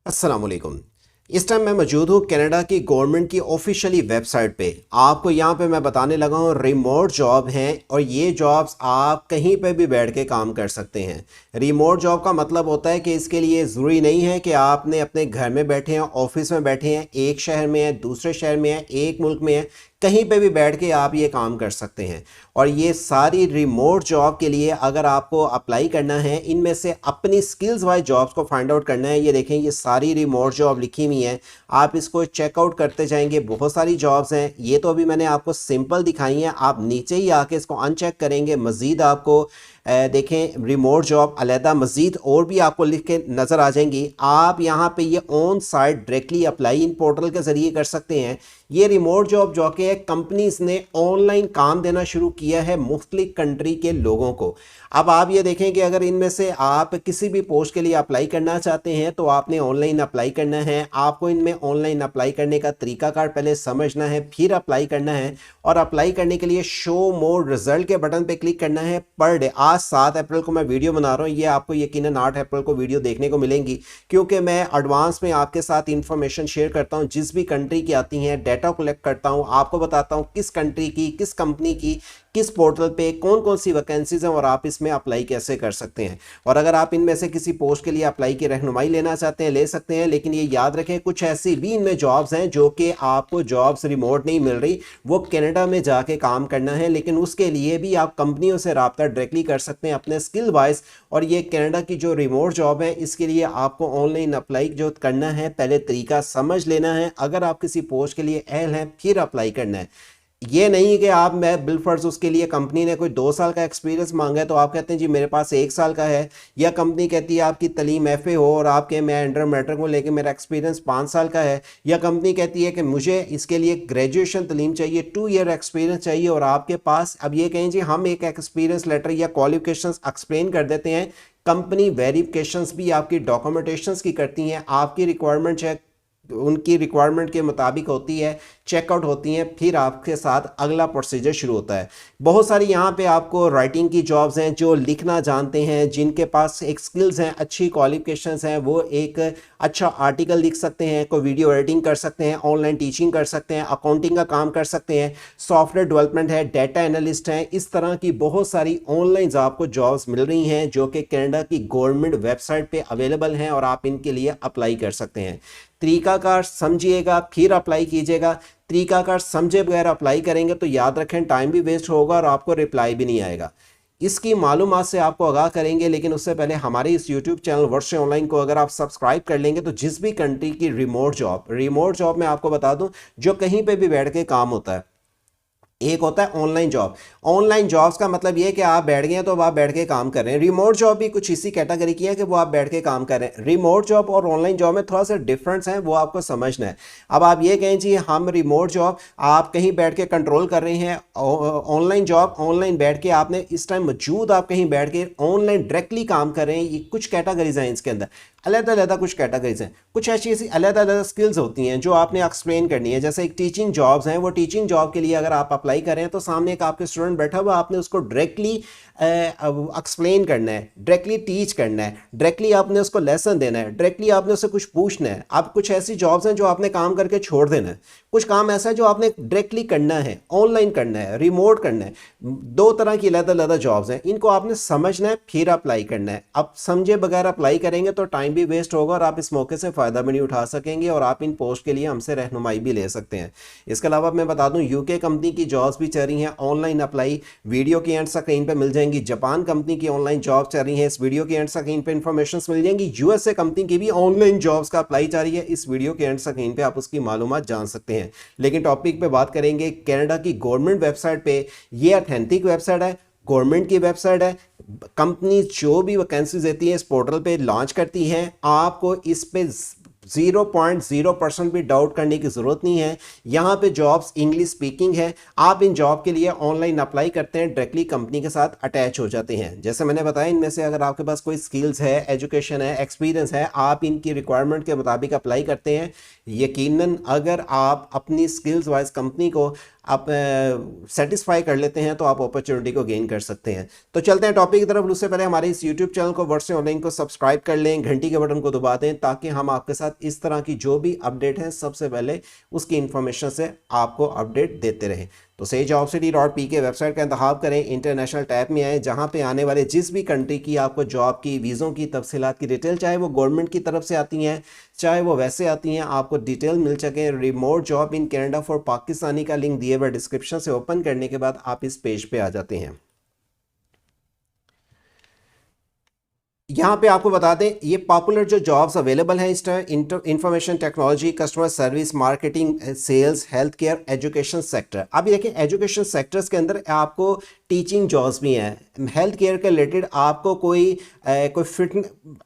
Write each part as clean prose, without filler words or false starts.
अस्सलाम वालेकुम। इस टाइम मैं मौजूद हूँ कनाडा की गवर्नमेंट की ऑफिशियली वेबसाइट पे। आपको यहाँ पे मैं बताने लगा हूँ रिमोट जॉब हैं और ये जॉब्स आप कहीं पे भी बैठ के काम कर सकते हैं। रिमोट जॉब का मतलब होता है कि इसके लिए ज़रूरी नहीं है कि आपने अपने घर में बैठे हैं, ऑफिस में बैठे हैं, एक शहर में हैं, दूसरे शहर में हैं, एक मुल्क में हैं, कहीं पे भी बैठ के आप ये काम कर सकते हैं। और ये सारी रिमोट जॉब के लिए अगर आपको अप्लाई करना है, इनमें से अपनी स्किल्स वाइज जॉब्स को फाइंड आउट करना है। ये देखें, ये सारी रिमोट जॉब लिखी हुई हैं, आप इसको चेकआउट करते जाएंगे। बहुत सारी जॉब्स हैं, ये तो अभी मैंने आपको सिंपल दिखाई हैं। आप नीचे ही आके इसको अनचेक करेंगे, मज़ीद आपको देखें रिमोट जॉब अलहदा मज़ीद और भी आपको लिख के नज़र आ जाएंगी। आप यहाँ पे ये on site directly apply in portal के ज़रिए कर सकते हैं। ये रिमोट जॉब जो कि कंपनीज ने ऑनलाइन काम देना शुरू किया है मुख्तलिफ कंट्री के लोगों को। अब आप ये देखें कि अगर इनमें से आप किसी भी पोस्ट के लिए अप्लाई करना चाहते हैं तो आपने ऑनलाइन अप्लाई करना है। आपको इनमें ऑनलाइन अप्लाई करने का तरीकाकार पहले समझना है, फिर अप्लाई करना है। और अप्लाई करने के लिए शो मोर रिजल्ट के बटन पे क्लिक करना है पर डे। आज 7 अप्रैल को मैं वीडियो बना रहा हूँ, ये आपको यकीनन 8 अप्रैल को वीडियो देखने को मिलेंगी, क्योंकि मैं एडवांस में आपके साथ इंफॉर्मेशन शेयर करता हूँ। जिस भी कंट्री की आती हैं डाटा कलेक्ट करता हूँ, आपको बताता हूँ किस कंट्री की, किस कंपनी की, किस पोर्टल पे कौन कौन सी वैकेंसीज हैं और आप इसमें अप्लाई कैसे कर सकते हैं। और अगर आप इनमें से किसी पोस्ट के लिए अप्लाई की रहनुमाई लेना चाहते हैं, ले सकते हैं। लेकिन ये याद रखें, कुछ ऐसी भी इनमें जॉब्स हैं जो कि आपको जॉब्स रिमोट नहीं मिल रही, वो कनाडा में जाके काम करना है। लेकिन उसके लिए भी आप कंपनियों से रब्ता डायरेक्टली कर सकते हैं अपने स्किल वाइज। और ये कनाडा की जो रिमोट जॉब है, इसके लिए आपको ऑनलाइन अप्लाई जो करना है, पहले तरीका समझ लेना है। अगर आप किसी पोस्ट के लिए अहल हैं, फिर अप्लाई करना है। ये नहीं कि आप मैं बिलफर्ज उसके लिए कंपनी ने कोई 2 साल का एक्सपीरियंस मांगा है तो आप कहते हैं जी मेरे पास 1 साल का है, या कंपनी कहती है आपकी तलीम एफए हो और आपके मैं अंडर मैट्रिक हूँ लेकिन मेरा एक्सपीरियंस 5 साल का है, या कंपनी कहती है कि मुझे इसके लिए ग्रेजुएशन तलीम चाहिए, 2 ईयर एक्सपीरियंस चाहिए और आपके पास अब ये कहें जी हम एक एक्सपीरियंस लेटर या क्वालिफिकेशंस एक्सप्लेन कर देते हैं। कंपनी वेरिफिकेशंस भी आपकी डॉक्यूमेंटेशंस की करती हैं, आपकी रिक्वायरमेंट चेक उनकी रिक्वायरमेंट के मुताबिक होती है, चेकआउट होती हैं, फिर आपके साथ अगला प्रोसीजर शुरू होता है। बहुत सारी यहाँ पे आपको राइटिंग की जॉब्स हैं, जो लिखना जानते हैं, जिनके पास एक स्किल्स हैं, अच्छी क्वालिफिकेशंस हैं, वो एक अच्छा आर्टिकल लिख सकते हैं, कोई वीडियो एडिटिंग कर सकते हैं, ऑनलाइन टीचिंग कर सकते हैं, अकाउंटिंग का काम कर सकते हैं, सॉफ्टवेयर डेवलपमेंट है, डाटा एनालिस्ट हैं। इस तरह की बहुत सारी ऑनलाइन आपको जॉब्स मिल रही हैं जो कि कनाडा की गवर्नमेंट वेबसाइट पे अवेलेबल हैं और आप इनके लिए अप्लाई कर सकते हैं। तरीकाकार समझिएगा फिर अप्लाई कीजिएगा। तरीकाकार समझे बगैर अप्लाई करेंगे तो याद रखें टाइम भी वेस्ट होगा और आपको रिप्लाई भी नहीं आएगा। इसकी मालूमात से आपको आगाह करेंगे, लेकिन उससे पहले हमारे इस यूट्यूब चैनल वर्ष से ऑनलाइन को अगर आप सब्सक्राइब कर लेंगे तो जिस भी कंट्री की रिमोट जॉब मैं आपको बता दूं जो कहीं पे भी बैठ के काम होता है। एक होता है ऑनलाइन जॉब। ऑनलाइन जॉब्स का मतलब ये है कि आप बैठ गए हैं तो अब आप बैठ के काम कर रहे हैं। रिमोट जॉब भी कुछ इसी कैटेगरी की है कि वो आप बैठ के काम कर रहे हैं। रिमोट जॉब और ऑनलाइन जॉब में थोड़ा सा डिफरेंस है, वो आपको समझना है। अब आप ये कहें जी हम रिमोट जॉब आप कहीं बैठ के कंट्रोल कर रहे हैं, ऑनलाइन जॉब ऑनलाइन बैठ के आपने इस टाइम मौजूद आप कहीं बैठ के ऑनलाइन डायरेक्टली काम कर रहे हैं। ये कुछ कैटेगरीज हैं, इसके अंदर अलग-अलग कुछ कैटेगरीज हैं, कुछ ऐसी अलग-अलग स्किल्स होती हैं जो आपने एक्सप्लेन करनी है। जैसे एक टीचिंग जॉब्स हैं, वो टीचिंग जॉब के लिए अगर आप अप्लाई करें तो सामने एक आपके स्टूडेंट बैठा हुआ, आपने उसको डायरेक्टली एक्सप्लेन करना है, डायरेक्टली टीच करना है, डायरेक्टली आपने उसको लेसन देना है, डायरेक्टली आपने उससे कुछ पूछना है। अब कुछ ऐसी जॉब्स हैं जो आपने काम करके छोड़ देना है, कुछ काम ऐसा है जो आपने डायरेक्टली करना है, ऑनलाइन करना है, रिमोट करना है। 2 तरह की अलग-अलग जॉब्स हैं, इनको आपने समझना है फिर अप्लाई करना है। अब समझे बगैर अप्लाई करेंगे तो टाइम भी वेस्ट होगा और आप इस मौके से फ़ायदा भी नहीं उठा सकेंगे और आप इन पोस्ट के लिए हमसे रहनुमाई भी ले सकते हैं। इसके अलावा मैं बता दूं यूके कंपनी की जॉब्स भी चल रही हैं, ऑनलाइन अप्लाई वीडियो की एंड स्क्रीन पे मिल जाएंगी। जापान कंपनी की ऑनलाइन जॉब चल रही है, इस वीडियो की एंड स्क्रीन पे इंफॉर्मेशन मिल जाएंगी। यूएसए कंपनी की भी ऑनलाइन जॉब्स का अप्लाई जारी है, इस वीडियो के एंड स्क्रीन पे आप उसकी मालूमात जान सकते हैं। लेकिन टॉपिक पे बात करेंगे कनाडा की गवर्नमेंट वेबसाइट पे। ये ऑथेंटिक वेबसाइट है, गवर्नमेंट की वेबसाइट है। कंपनी जो भी वैकेंसीज देती है इस पोर्टल पे लॉन्च करती हैं, आपको इस पे 0.0% भी डाउट करने की ज़रूरत नहीं है। यहाँ पे जॉब्स इंग्लिश स्पीकिंग है। आप इन जॉब के लिए ऑनलाइन अप्लाई करते हैं, डायरेक्टली कंपनी के साथ अटैच हो जाते हैं। जैसे मैंने बताया, इनमें से अगर आपके पास कोई स्किल्स है, एजुकेशन है, एक्सपीरियंस है, आप इनकी रिक्वायरमेंट के मुताबिक अप्लाई करते हैं। यकीनन अगर आप अपनी स्किल्स वाइज कंपनी को आप सेटिस्फाई कर लेते हैं तो आप अपॉर्चुनिटी को गेन कर सकते हैं। तो चलते हैं टॉपिक की तरफ। उससे पहले हमारे इस यूट्यूब चैनल को वर्ड से ऑनलाइन को सब्सक्राइब कर लें, घंटी के बटन को दबा दें, ताकि हम आपके साथ इस तरह की जो भी अपडेट है सबसे पहले उसकी इंफॉर्मेशन से आपको अपडेट देते रहें। तो sahijobcity.pk वेबसाइट का इंतखाब करें, इंटरनेशनल टैब में आए, जहां पे आने वाले जिस भी कंट्री की आपको जॉब की, वीज़ों की तफसीलात की डिटेल, चाहे वो गवर्नमेंट की तरफ से आती हैं चाहे वो वैसे आती हैं, आपको डिटेल मिल सके। Remote job in Canada for Pakistani का लिंक दिए हुए डिस्क्रिप्शन से ओपन करने के बाद आप इस पेज पे आ जाते हैं। यहाँ पे आपको बता दें ये पॉपुलर जो जॉब्स अवेलेबल हैं इस time, information technology, customer service, marketing, sales, health care, education sector. अब ये देखिए एजुकेशन सेक्टर्स के अंदर आपको टीचिंग जॉब्स भी हैं, हेल्थ केयर के रिलेटेड आपको कोई फिट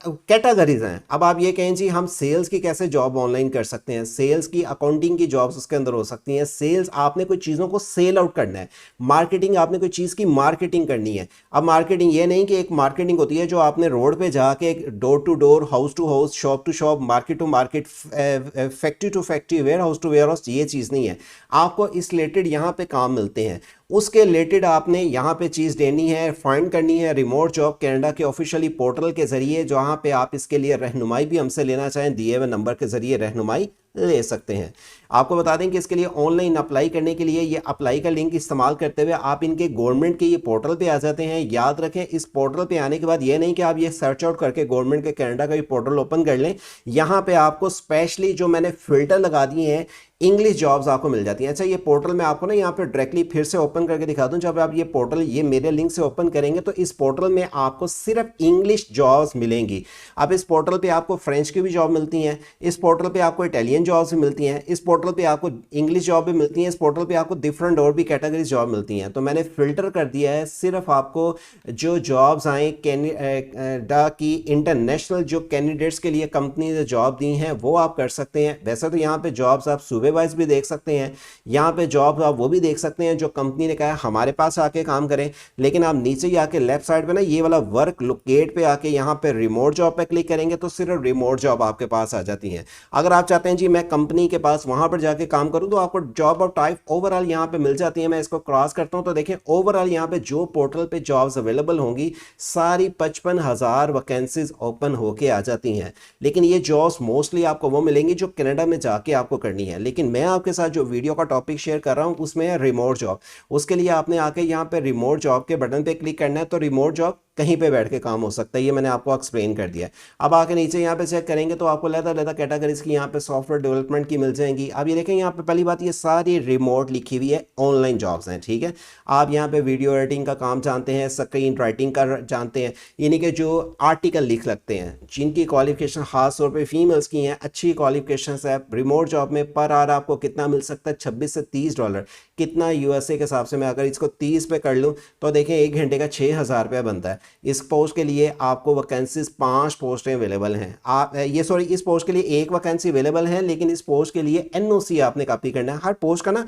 कैटेगरीज हैं। अब आप ये कहें जी हम सेल्स की कैसे जॉब ऑनलाइन कर सकते हैं, सेल्स की अकाउंटिंग की जॉब्स उसके अंदर हो सकती हैं। सेल्स आपने कोई चीज़ों को सेल आउट करना है, मार्केटिंग आपने कोई चीज़ की मार्केटिंग करनी है। अब मार्केटिंग ये नहीं कि एक मार्केटिंग होती है जो आपने रोड पे जाके door to door, house to house, shop to shop, market to market, factory to factory, warehouse to warehouse, ये चीज़ नहीं है। आपको इस रिलेटेड यहाँ पे काम मिलते हैं, उसके रिलेटेड आपने यहाँ पे चीज़ देनी है, फाइंड करनी है। रिमोट जॉब कनाडा के ऑफिशियली पोर्टल के ज़रिए, जहाँ पे आप इसके लिए रहनुमाई भी हमसे लेना चाहें, दिए हुए नंबर के ज़रिए रहनुमाई ले सकते हैं। आपको बता दें कि इसके लिए ऑनलाइन अप्लाई करने के लिए ये अप्लाई का लिंक इस्तेमाल करते हुए आप इनके गवर्नमेंट के ये पोर्टल पे आ जाते हैं। याद रखें इस पोर्टल पे आने के बाद ये नहीं कि आप ये सर्च आउट करके गवर्नमेंट के कनाडा का भी पोर्टल ओपन कर लें। यहाँ पे आपको स्पेशली जो मैंने फिल्टर लगा दिए हैं, इंग्लिश जॉब्स आपको मिल जाती हैं। अच्छा ये पोर्टल मैं आपको ना यहाँ पे डायरेक्टली फिर से ओपन करके दिखा दूँ। जब आप ये पोर्टल ये मेरे लिंक से ओपन करेंगे तो इस पोर्टल में आपको सिर्फ इंग्लिश जॉब्स मिलेंगी। अब इस पोर्टल पे आपको फ्रेंच की भी जॉब मिलती हैं, इस पोर्टल पे आपको इटालियन जॉब्स भी मिलती हैं, इस पोर्टल पे आपको इंग्लिश जॉब भी मिलती हैं, इस पोर्टल पे आपको डिफरेंट और भी कैटेगरीज जॉब मिलती हैं। तो मैंने फिल्टर कर दिया है, सिर्फ आपको जो जॉब्स आए कनाडा की इंटरनेशनल जो कैंडिडेट्स के लिए कंपनी ने जॉब दी हैं वो आप कर सकते हैं। वैसे तो यहाँ पे जॉब्स आप सूबे वाइज भी देख सकते हैं, यहाँ पे जॉब आप वो भी देख सकते हैं जो कंपनी ने कहा है हमारे पास आके काम करें। लेकिन आप नीचे ही आके लेफ्ट साइड पे ना ये वाला वर्क लोकेट पे आके यहाँ पे रिमोट जॉब पे क्लिक करेंगे तो सिर्फ रिमोट जॉब आपके पास आ जाती है। अगर आप चाहते हैं जी मैं कंपनी के पास वहां पर जाके काम करूं तो आपको जॉब ऑफ टाइप ओवरऑल यहाँ पे मिल जाती है। मैं इसको क्रॉस करता हूं तो देखें ओवरऑल यहाँ पे जो पोर्टल पे जॉब्स अवेलेबल होंगी सारी 55,000 वैकेंसीज ओपन होके आ जाती हैं। लेकिन ये जॉब्स मोस्टली आपको वो मिलेंगी जो कनाडा में जाके आपको करनी है। लेकिन मैं आपके साथ जो वीडियो का टॉपिक शेयर कर रहा हूं उसमें है रिमोट जॉब। उसके लिए आपने आके यहाँ पे रिमोट जॉब के बटन पे क्लिक करना है तो रिमोट जॉब कहीं पे बैठ के काम हो सकता है, ये मैंने आपको एक्सप्लेन कर दिया। अब आके नीचे यहाँ पे चेक करेंगे तो आपको अलग-अलग कैटेगरीज की यहाँ पे सॉफ्टवेयर डेवलपमेंट की मिल जाएंगी। अब ये देखें यहाँ पे पहली बात ये सारी रिमोट लिखी हुई है, ऑनलाइन जॉब्स हैं, ठीक है। आप यहाँ पे वीडियो एडिटिंग का काम जानते हैं, स्क्रीन राइटिंग का जानते हैं, यानी कि जो आर्टिकल लिख लगते हैं, जिनकी क्वालिफिकेशन खास तौर पर फीमेल्स की हैं, अच्छी क्वालिफिकेशन है। रिमोट जॉब में पर आवर आपको कितना मिल सकता है, $26 से $30। कितना यूएसए के हिसाब से मैं अगर इसको 30 पे कर लूँ तो देखें 1 घंटे का 6,000 रुपया बनता है। इस पोस्ट के लिए आपको वैकेंसीज 5 पोस्टें अवेलेबल हैं। आप इस पोस्ट के लिए 1 वैकेंसी अवेलेबल है, लेकिन इस पोस्ट के लिए एनओसी आपने कॉपी करना है। हर पोस्ट का ना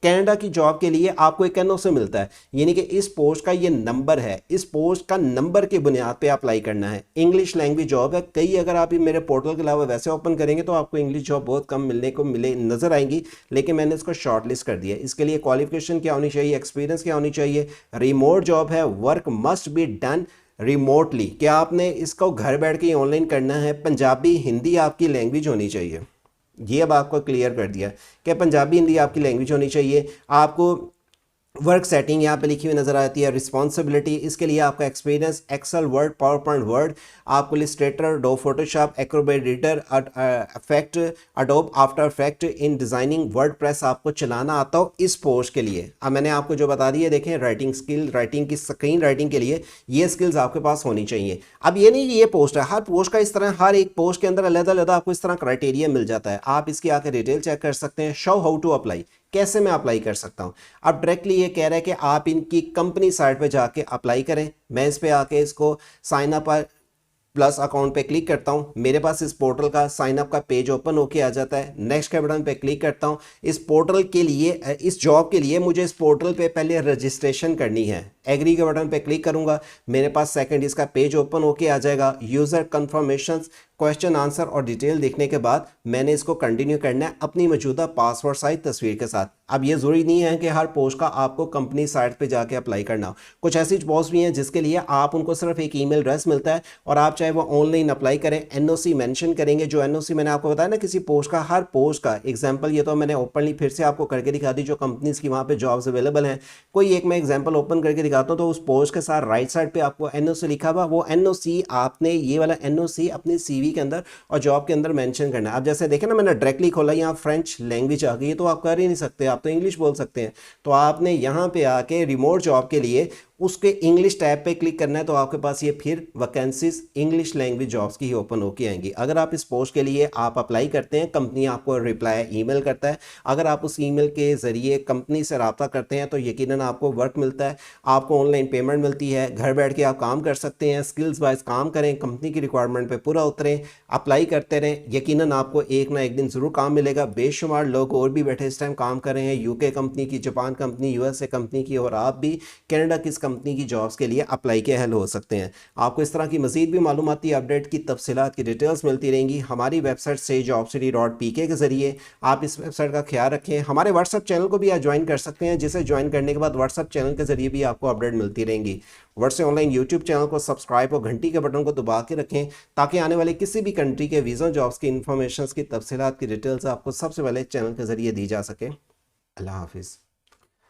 कनाडा की जॉब के लिए आपको एक एनओसी मिलता है, यानी कि इस पोस्ट का ये नंबर है, इस पोस्ट का नंबर की बुनियाद पे अप्लाई करना है। इंग्लिश लैंग्वेज जॉब है। कई अगर आप मेरे पोर्टल के अलावा वैसे ओपन करेंगे तो आपको इंग्लिश जॉब बहुत कम मिले नजर आएंगी, लेकिन मैंने इसको शॉर्टलिस्ट कर दिया। इसके लिए क्वालिफिकेशन क्या होनी चाहिए, एक्सपीरियंस क्या होनी चाहिए, रिमोट जॉब है, work must be done remotely, क्या आपने इसको घर बैठ के ऑनलाइन करना है, पंजाबी हिंदी आपकी लैंग्वेज होनी चाहिए। ये अब आपको क्लियर कर दिया कि पंजाबी हिंदी आपकी लैंग्वेज होनी चाहिए। आपको वर्क सेटिंग यहाँ पे लिखी हुई नजर आती है। रिस्पॉन्सिबिलिटी, इसके लिए आपका experience Excel, Word, PowerPoint, Word, आपको इलस्ट्रेटर, डो, Photoshop, Acrobat Reader, effect, Adobe After Effect, in designing, WordPress आपको चलाना आता हो इस पोस्ट के लिए। अब मैंने आपको जो बता दी है, देखें राइटिंग स्किल, राइटिंग की स्क्रीन राइटिंग के लिए ये स्किल्स आपके पास होनी चाहिए। अब ये नहीं कि ये पोस्ट है, हर पोस्ट का इस तरह, हर एक पोस्ट के अंदर अलग-अलग आपको इस तरह क्राइटेरिया मिल जाता है। आप इसकी आकर डिटेल चेक कर सकते हैं। शो हाउ टू अप्लाई, कैसे मैं अप्लाई कर सकता हूं। अब डायरेक्टली ये कह रहा है कि आप इनकी कंपनी साइट पे जाके अप्लाई करें। मैं इस पे आके इसको साइन अप प्लस अकाउंट पे क्लिक करता हूं, मेरे पास इस पोर्टल का साइन अप का पेज ओपन होके आ जाता है। नेक्स्ट के बटन पे क्लिक करता हूं। इस पोर्टल के लिए, इस जॉब के लिए मुझे इस पोर्टल पे पहले रजिस्ट्रेशन करनी है। एग्री के बटन पे क्लिक करूंगा, मेरे पास सेकंड इसका पेज ओपन होके आ जाएगा। यूजर कंफर्मेशंस, क्वेश्चन आंसर और डिटेल देखने के बाद मैंने इसको कंटिन्यू करना है अपनी मौजूदा पासपोर्ट साइज तस्वीर के साथ। अब ये ज़रूरी नहीं है कि हर पोस्ट का आपको कंपनी साइट पे जाके अप्लाई करना हो। कुछ ऐसी पोस्ट भी हैं जिसके लिए आप उनको सिर्फ एक ईमेल एड्रेस मिलता है और आप चाहे वो ऑनलाइन अप्लाई करें, एनओसी मेंशन करेंगे। जो एनओसी मैंने आपको बताया ना किसी पोस्ट का, हर पोस्ट का एग्जांपल ये तो मैंने ओपनली फिर से आपको करके दिखा दी जो कंपनीज की वहाँ पे जॉब्स अवेलेबल हैं। कोई एक मैं एग्जाम्पल ओपन करके दिखाता हूँ तो उस पोस्ट के साथ राइट साइड पर आपको एनओसी लिखा हुआ, वो एनओसी आपने ये वाला एनओसी अपनी सीवी के अंदर और जॉब के अंदर मेंशन करना है। आप जैसे देखें ना मैंने डायरेक्टली खोला, यहाँ फ्रेंच लैंग्वेज आ गई, तो आप कर ही नहीं सकते, आप तो इंग्लिश बोल सकते हैं। तो आपने यहाँ पे आके रिमोट जॉब के लिए उसके इंग्लिश टैब पे क्लिक करना है, तो आपके पास ये फिर वैकेंसीज इंग्लिश लैंग्वेज जॉब्स की ही ओपन होके आएंगी। अगर आप इस पोस्ट के लिए आप अप्लाई करते हैं, कंपनी आपको रिप्लाई ईमेल करता है। अगर आप उस ईमेल के ज़रिए कंपनी से रब्ता करते हैं तो यकीनन आपको वर्क मिलता है, आपको ऑनलाइन पेमेंट मिलती है, घर बैठ के आप काम कर सकते हैं। स्किल्स वाइज काम करें, कंपनी की रिक्वायरमेंट पर पूरा उतरें, अप्लाई करते रहें, यकीनन आपको एक ना एक दिन ज़रूर काम मिलेगा। बेशुमार लोग और भी बैठे इस टाइम काम कर रहे हैं, यूके कंपनी की, जापान कंपनी, यूएसए कंपनी की, और आप भी कनाडा की कंपनी की जॉब्स के लिए अप्लाई के अहल हो सकते हैं। आपको इस तरह की मजीद भी मालूमाती अपडेट की तफसीलात की डिटेल्स मिलती रहेंगी हमारी वेबसाइट से jobcity.pk के ज़रिए। आप इस वेबसाइट का ख्याल रखें। हमारे व्हाट्सअप चैनल को भी आप ज्वाइन कर सकते हैं, जिसे ज्वाइन करने के बाद व्हाट्सअप चैनल के ज़रिए भी आपको अपडेट मिलती रहेंगी। व्हाट्सएप ऑनलाइन यूट्यूब चैनल को सब्सक्राइब और घंटी के बटन को दबा के रखें ताकि आने वाले किसी भी कंट्री के वीज़ा जॉब्स की इन्फॉर्मेशन की तफसीलात की डिटेल्स आपको सबसे पहले चैनल के ज़रिए दी जा सके। अल्लाह हाफिज़।